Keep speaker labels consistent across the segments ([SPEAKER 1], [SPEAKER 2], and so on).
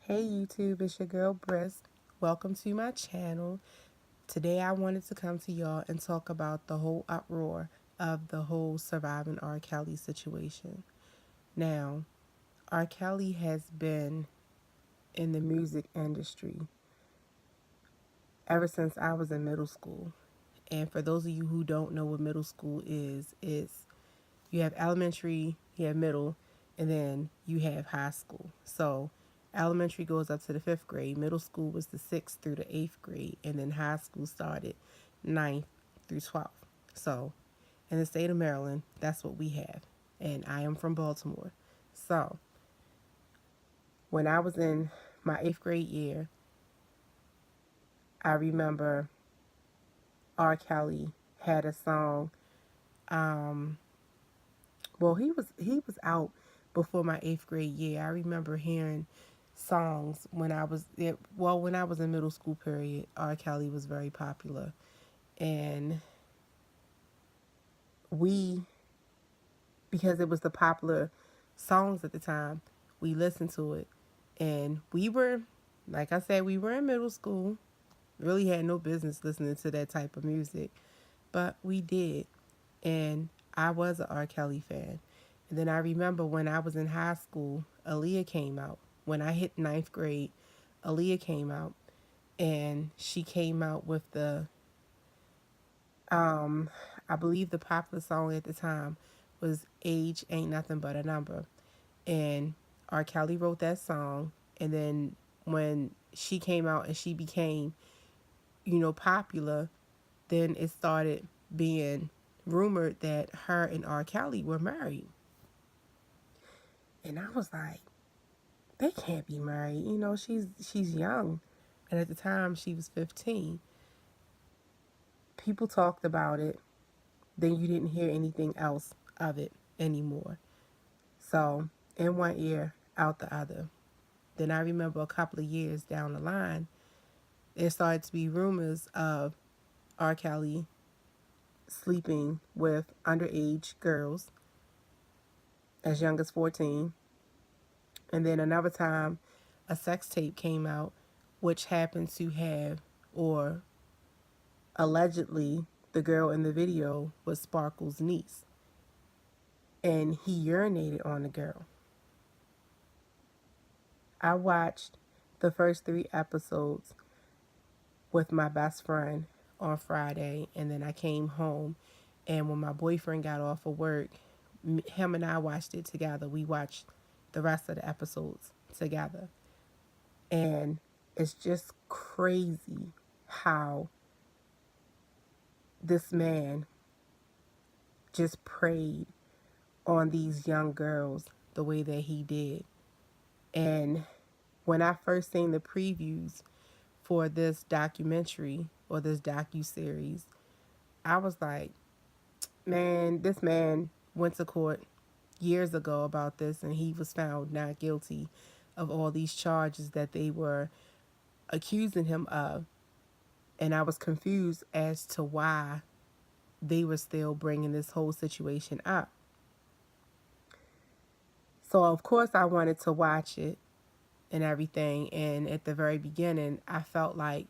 [SPEAKER 1] Hey YouTube, it's your girl Brisk. Welcome to my channel. Today I wanted to come to y'all and talk about the whole uproar of the whole surviving R. Kelly situation. Now, R. Kelly has been in the music industry ever since I was in middle school. And for those of you who don't know what middle school is, it's you have elementary, you have middle, and then you have high school. So elementary goes up to the 5th grade, middle school was the 6th through the 8th grade, and then high school started 9th through 12th. So in the state of Maryland, that's what we have. And I am from Baltimore. So when I was in my 8th grade year, I remember R. Kelly had a song. Um, he was out before my 8th grade year. I remember hearing songs when I was in middle school period. R. Kelly was very popular, and we because it was the popular songs at the time, we listened to it, and we were, like I said, we were in middle school. Really had no business listening to that type of music, but we did, and I was an R. Kelly fan. And then I remember when I was in high school, Aaliyah came out. When I hit ninth grade, Aaliyah came out, and she came out with um, I believe the popular song at the time was "Age Ain't Nothing But a Number," and R. Kelly wrote that song. And then when she came out and she became, popular, then it started being rumored that her and R. Kelly were married. And I was like, they can't be married. She's young. And at the time she was 15. People talked about it. Then you didn't hear anything else of it anymore. So in one ear, out the other. Then I remember a couple of years down the line, there started to be rumors of R. Kelly sleeping with underage girls as young as 14. And then another time, a sex tape came out, which happened to have, or allegedly, the girl in the video was Sparkle's niece. And he urinated on the girl. I watched the first 3 episodes with my best friend on Friday, and then I came home. And when my boyfriend got off of work, him and I watched it together. We watched the rest of the episodes together. And it's just crazy how this man just preyed on these young girls the way that he did. And when I first seen the previews for this documentary or this docu-series, I was like, man, this man went to court years ago about this, and he was found not guilty of all these charges that they were accusing him of. And I was confused as to why they were still bringing this whole situation up. So, of course, I wanted to watch it and everything. And at the very beginning, I felt like,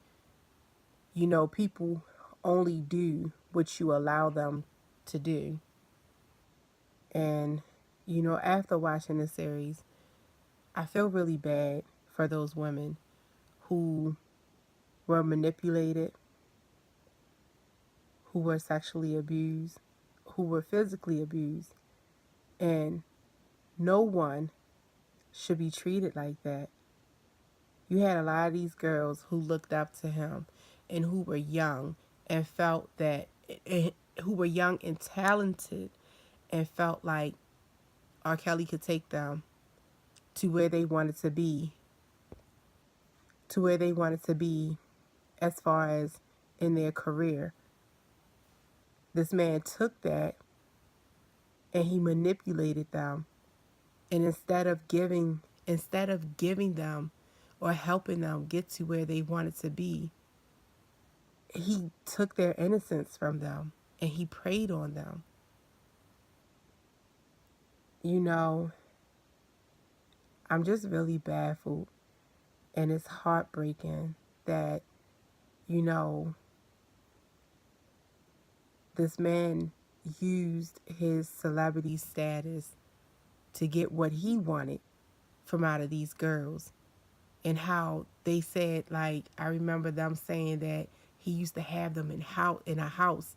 [SPEAKER 1] people only do what you allow them to do. And, after watching the series, I feel really bad for those women who were manipulated, who were sexually abused, who were physically abused. And no one should be treated like that. You had a lot of these girls who looked up to him and who were young and felt that, who were young and talented and felt like R. Kelly could take them to where they wanted to be, as far as in their career. This man took that and he manipulated them. And instead of giving them or helping them get to where they wanted to be, he took their innocence from them and he preyed on them. You know, I'm just really baffled And it's heartbreaking that, you know, this man used his celebrity status to get what he wanted from out of these girls. And how they said, like, I remember them saying that he used to have them in a house,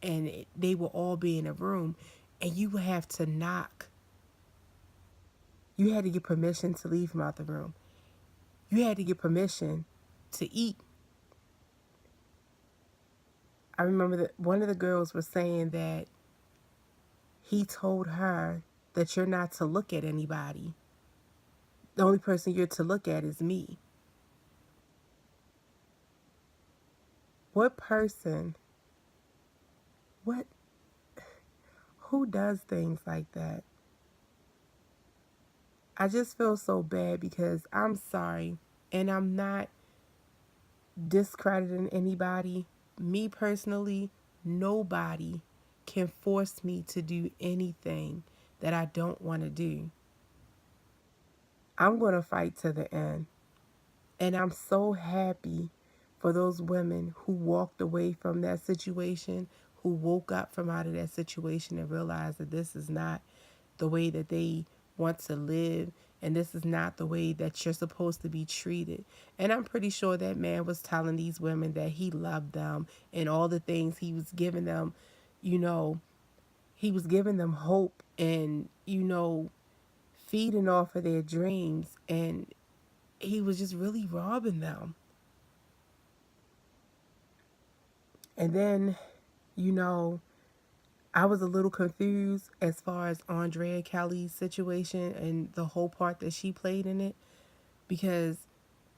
[SPEAKER 1] and they would all be in a room, and you would have to knock. You had to get permission to leave him out the room. You had to get permission to eat. I remember that one of the girls was saying that he told her that you're not to look at anybody. The only person you're to look at is me. What person, what, who does things like that? I just feel so bad because I'm sorry, and I'm not discrediting anybody. Me personally, nobody can force me to do anything that I don't want to do. I'm going to fight to the end. And I'm so happy for those women who walked away from that situation, who woke up from out of that situation and realized that this is not the way that they want to live, and this is not the way that you're supposed to be treated. And I'm pretty sure that man was telling these women that he loved them and all the things he was giving them, you know, he was giving them hope and, feeding off of their dreams, and he was just really robbing them. And then, you know, I was a little confused as far as Andrea Kelly's situation and the whole part that she played in it, because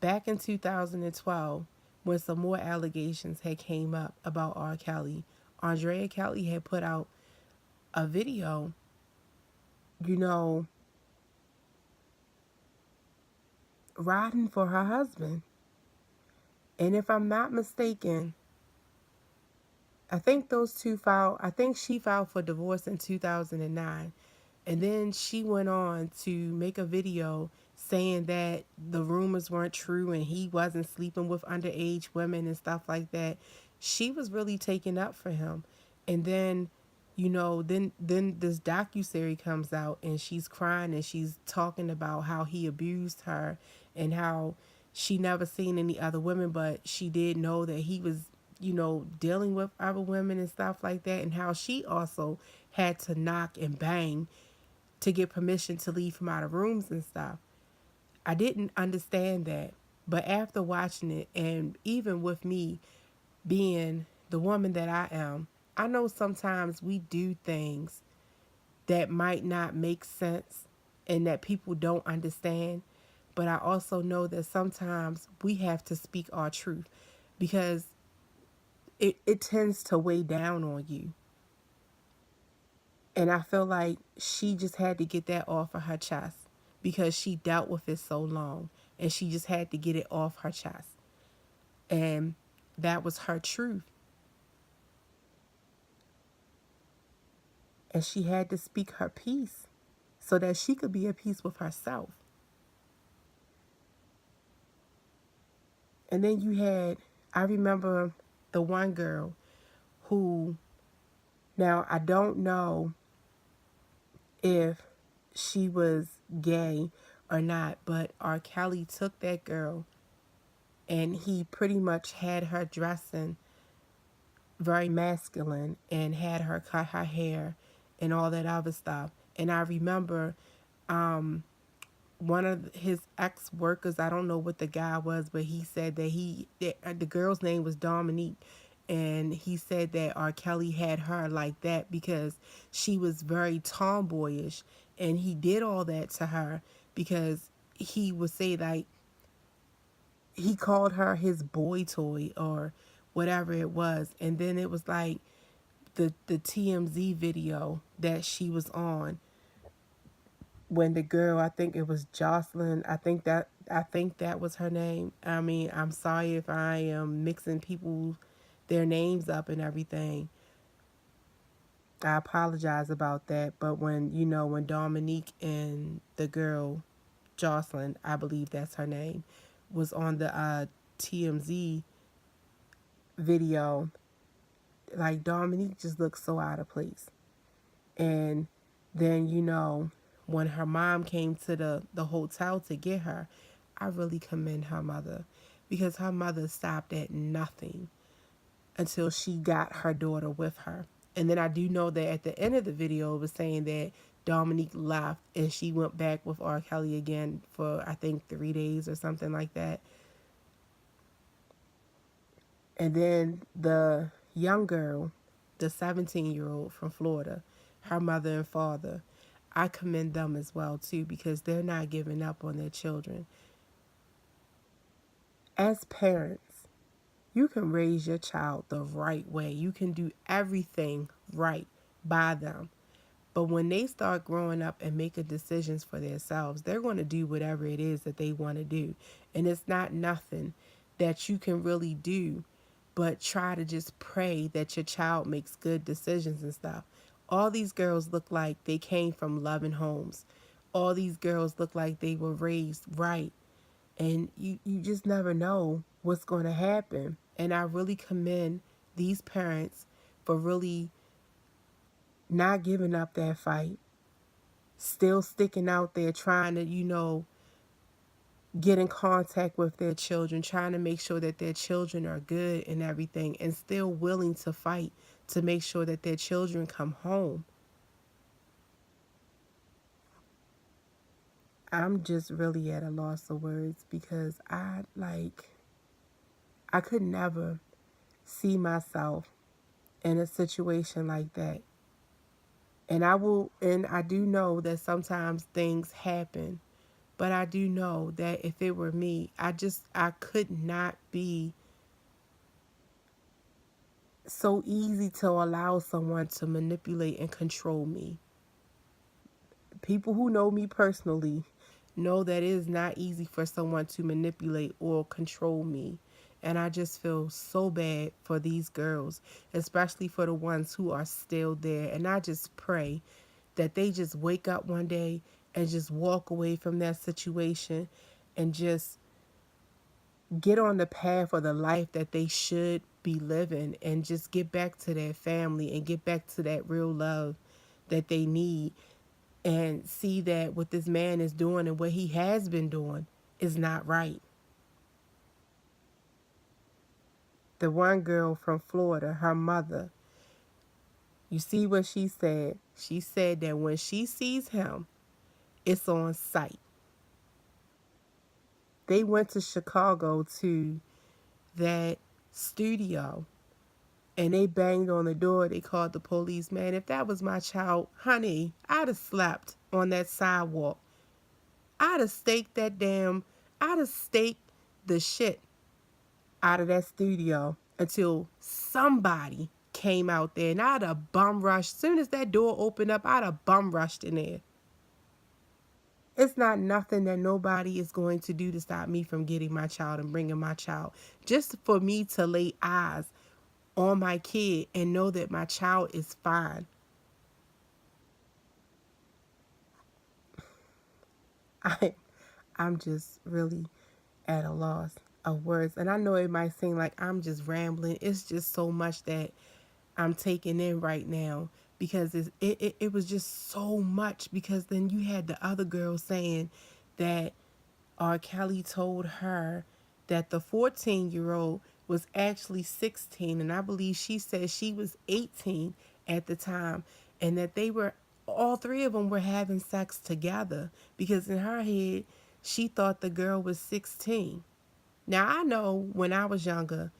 [SPEAKER 1] back in 2012, when some more allegations had came up about R. Kelly, Andrea Kelly had put out a video, you know, riding for her husband. And if I'm not mistaken, I think she filed for divorce in 2009. And then she went on to make a video saying that the rumors weren't true and he wasn't sleeping with underage women and stuff like that. She was really taking up for him. And then, then this docuseries comes out and she's crying and she's talking about how he abused her and how she never seen any other women, but she did know that he was, dealing with other women and stuff like that, and how she also had to knock and bang to get permission to leave him out of rooms and stuff. I didn't understand that. But after watching it, and even with me being the woman that I am, I know sometimes we do things that might not make sense and that people don't understand. But I also know that sometimes we have to speak our truth because it tends to weigh down on you. And I feel like she just had to get that off of her chest because she dealt with it so long and she just had to get it off her chest. And that was her truth. And she had to speak her piece so that she could be at peace with herself. And then I remember the one girl who, now I don't know if she was gay or not, but R. Kelly took that girl and he pretty much had her dressing very masculine and had her cut her hair and all that other stuff. And I remember one of his ex-workers, I don't know what the guy was, but he said that the girl's name was Dominique, and he said that R. Kelly had her like that because she was very tomboyish, and he did all that to her because he would say, like, he called her his boy toy or whatever it was. And then it was like the TMZ video that she was on when the girl, I think it was Jocelyn, I think that was her name. I mean, I'm sorry if I am mixing their names up and everything. I apologize about that. But when Dominique and the girl Jocelyn, I believe that's her name, was on the TMZ video. Like, Dominique just looks so out of place. And then, when her mom came to the hotel to get her, I really commend her mother, because her mother stopped at nothing until she got her daughter with her. And then I do know that at the end of the video, it was saying that Dominique left and she went back with R. Kelly again for, I think, 3 days or something like that. And then the young girl, the 17-year-old from Florida, her mother and father, I commend them as well too, because they're not giving up on their children. As parents, you can raise your child the right way. You can do everything right by them. But when they start growing up and making decisions for themselves, they're going to do whatever it is that they want to do. And it's not nothing that you can really do but try to just pray that your child makes good decisions and stuff. All these girls look like they came from loving homes. All these girls look like they were raised right. And you just never know what's going to happen. And I really commend these parents for really not giving up that fight, still sticking out there trying to, get in contact with their children, trying to make sure that their children are good and everything, and still willing to fight to make sure that their children come home. I'm just really at a loss of words, because I could never see myself in a situation like that. And I do know that sometimes things happen, but I do know that if it were me, I could not be so easy to allow someone to manipulate and control me. People who know me personally know that it is not easy for someone to manipulate or control me. And I just feel so bad for these girls, especially for the ones who are still there. And I just pray that they just wake up one day and just walk away from that situation and just get on the path of the life that they should be living, and just get back to their family and get back to that real love that they need, and see that what this man is doing and what he has been doing is not right. The one girl from Florida, her mother, you see what she said? She said that when she sees him, it's on sight. They went to Chicago to that studio and they banged on the door. They called the police. Man, if that was my child, honey, I'd have slept on that sidewalk. I'd have I'd have staked the shit out of that studio until somebody came out there, and I'd have bum rushed. As soon as that door opened up, I'd have bum rushed in there. It's not nothing that nobody is going to do to stop me from getting my child and bringing my child. Just for me to lay eyes on my kid and know that my child is fine. I, I'm just really at a loss of words. And I know it might seem like I'm just rambling. It's just so much that I'm taking in right now, because it was just so much. Because then you had the other girl saying that R. Kelly told her that the 14-year-old was actually 16, and I believe she said she was 18 at the time, and that all three of them were having sex together, because in her head, she thought the girl was 16. Now, I know when I was younger,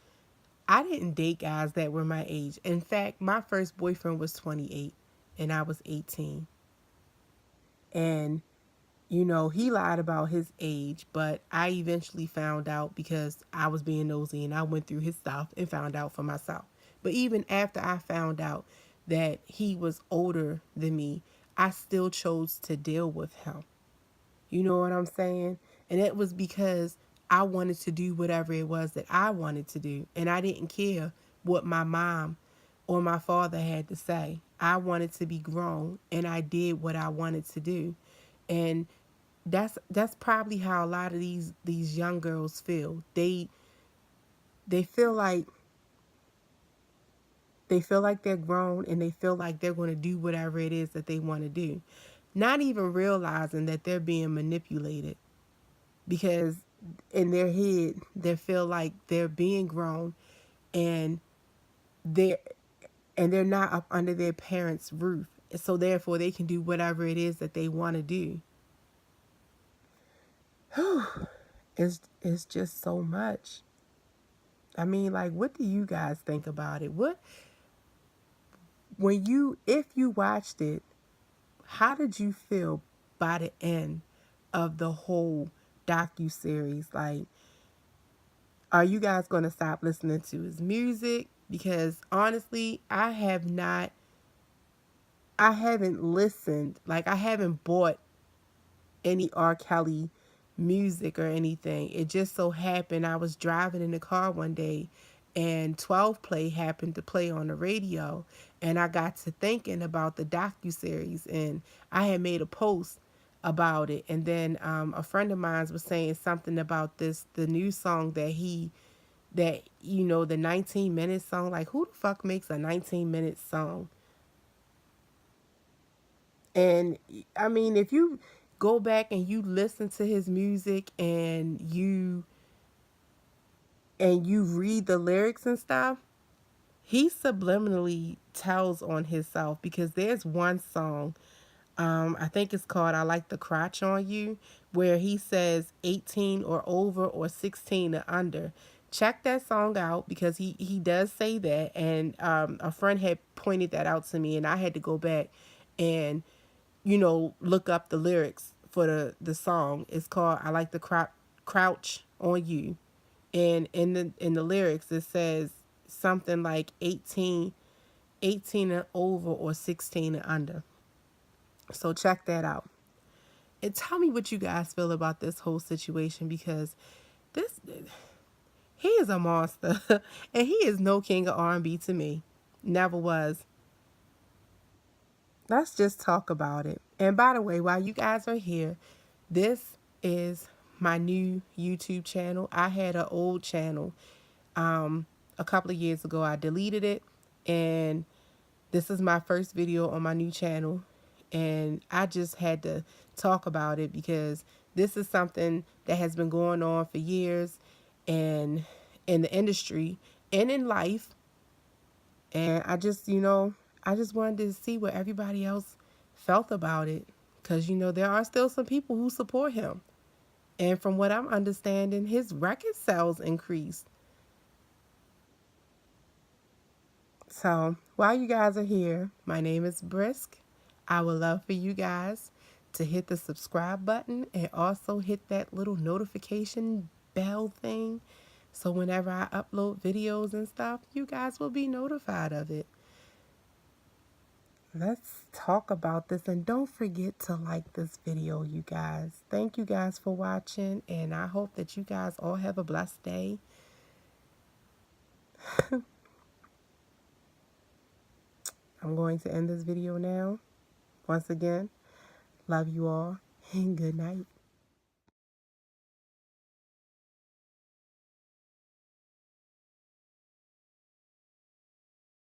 [SPEAKER 1] I didn't date guys that were my age. In fact, my first boyfriend was 28 and I was 18. And he lied about his age, but I eventually found out because I was being nosy and I went through his stuff and found out for myself. But even after I found out that he was older than me, I still chose to deal with him. You know what I'm saying? And it was because I wanted to do whatever it was that I wanted to do. And I didn't care what my mom or my father had to say. I wanted to be grown and I did what I wanted to do. And that's probably how a lot of these young girls feel. They feel like they're grown, and they feel like they're going to do whatever it is that they want to do, not even realizing that they're being manipulated, because in their head they feel like they're being grown, and they're they're not up under their parents' roof, so therefore they can do whatever it is that they want to do. It's just so much. I mean, like, what do you guys think about it? What, when you, if you watched it, how did you feel by the end of the whole docu series? Like, are you guys going to stop listening to his music? Because honestly, I haven't listened, like, I haven't bought any R. Kelly music or anything. It just so happened I was driving in the car one day, and 12 Play happened to play on the radio, and I got to thinking about the docu-series, and I had made a post about it. And then a friend of mine was saying something about the new song that the 19-minute song. Like, who the fuck makes a 19-minute song? And I mean, if you go back and you listen to his music, and you read the lyrics and stuff, he subliminally tells on himself, because there's one song, I think it's called "I Like the Crotch on You," where he says 18 or over or 16 or under. Check that song out, because he does say that, and a friend had pointed that out to me, and I had to go back and look up the lyrics for the song. It's called "I Like the Crouch on You," and in the lyrics it says something like 18 and over or 16 and under. So check that out. And tell me what you guys feel about this whole situation, because this he is a monster and he is no king of R&B to me. Never was. Let's just talk about it. And by the way, while you guys are here, this is my new YouTube channel. I had an old channel a couple of years ago. I deleted it, and this is my first video on my new channel, and I just had to talk about it, because this is something that has been going on for years, and in the industry and in life. And I just wanted to see what everybody else felt about it, because there are still some people who support him, and from what I'm understanding, his record sales increased. So while you guys are here, my name is Brisk. I would love for you guys to hit the subscribe button, and also hit that little notification bell thing, so whenever I upload videos and stuff, you guys will be notified of it. Let's talk about this, and don't forget to like this video, you guys. Thank you guys for watching, and I hope that you guys all have a blessed day. I'm going to end this video now. Once again, love you all, and good night.